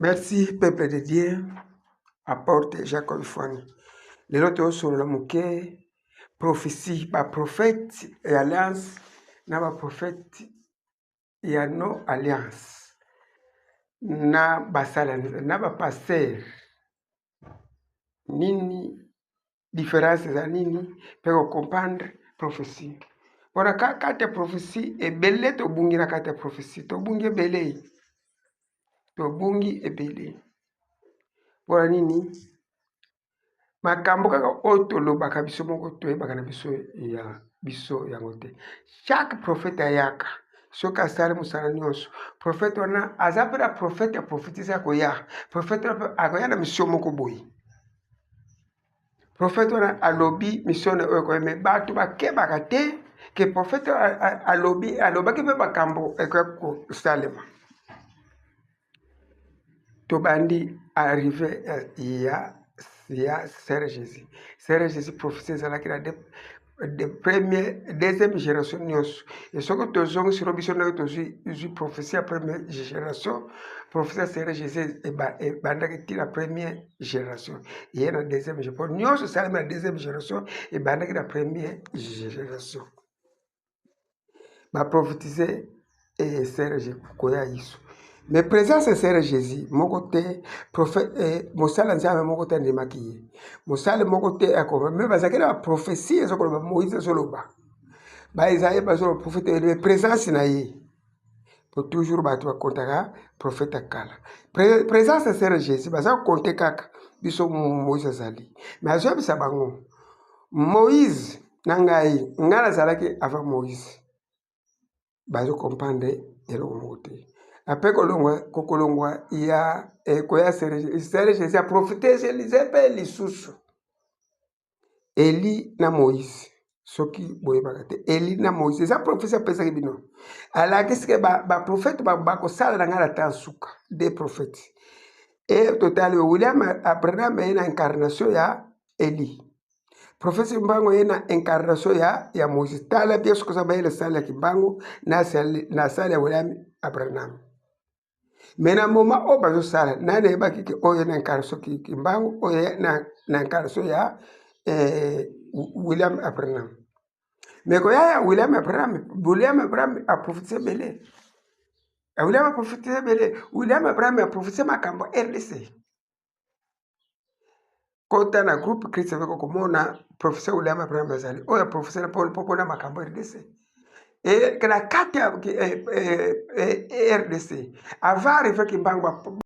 Merci, peuple de Dieu, apporte Jacob Fani. Lelo tosolola moke prophétie, ba prophète et alliance na ba prophète ya no alliance na basala na ba pasteur nini différence za nini peko comprendre prophétie. Wana kati ya prophétie ebele tobungi na kati ya prophétie tobungi ebele tobungi ebele wana nini makambo kaka oyo tolobaka biso moko toyebaka na biso yango te. Chaque prophète ayaka soki asali mosala nyonso prophète wana aza mpe na prophète ya prophétise akoya prophète wana mpe akoya na mission moko boye. Prophète wana alobi mission na oyo koyeme bato bakebaka te ke prophète alobaki mpe makambo ekoya kosalema. Tobandi arrivé ya Sœur Jésus. Sœur Jésus prophétie ezalaki na deuxième génération nyonso. Et soki tozongi silo biso ndenge tozwi prophétie ya première génération, prophétie ya Sœur Jésus ebandaki ti na première génération. Eye na deuxième génération. Nyonso esalemi na deuxième génération ebandaki na première génération. Baprophétise Sœur Jésus koya iso. Mais présence ya Sœur Jésus moko te prophète mosala nzambe moko te andimaki ye mosala moko te akoma me bazalaki na baprophétie ezokoloba Moïse ezoloba baezaye bazoloba prophète mais présence na ye po toujours bato bakontaka prophète akala présence ya Sœur Jésus baza kokonte kaka biso Moïse azali mais azoyebisa bango Moïse na ngai nazalaki avant Moïse bazokomprendre eloko moko te. Après kokolongwa ya koya Sœur Jésus a prophétise Elize mpe lisusu Eli na Moïse soki boyebaka te Eli na Moïse eza prophétie apesaki bino alakisi ke baprophète bakosala na ngai na temps suka des prophètes et totali William Abraham ye na incarnation ya Eli prophétie mbango ye na incarnation ya Moïse tala bia sokoza bayele sala ya kimbango na sala ya William Abraham. Mais na moment oyo bazosala nani ayebaki ke oyo na incarnation kimbango oyo na incarnation ya William Abraham. Mais koya ya William Abraham aprophétise ebele. William Abraham aprophétise makambo RDC. Kota na groupe Christ veko komona professeur William Abraham azali oyo professeur Paul na makambo RDC. Et que la carte RDC avant arrivé kimbango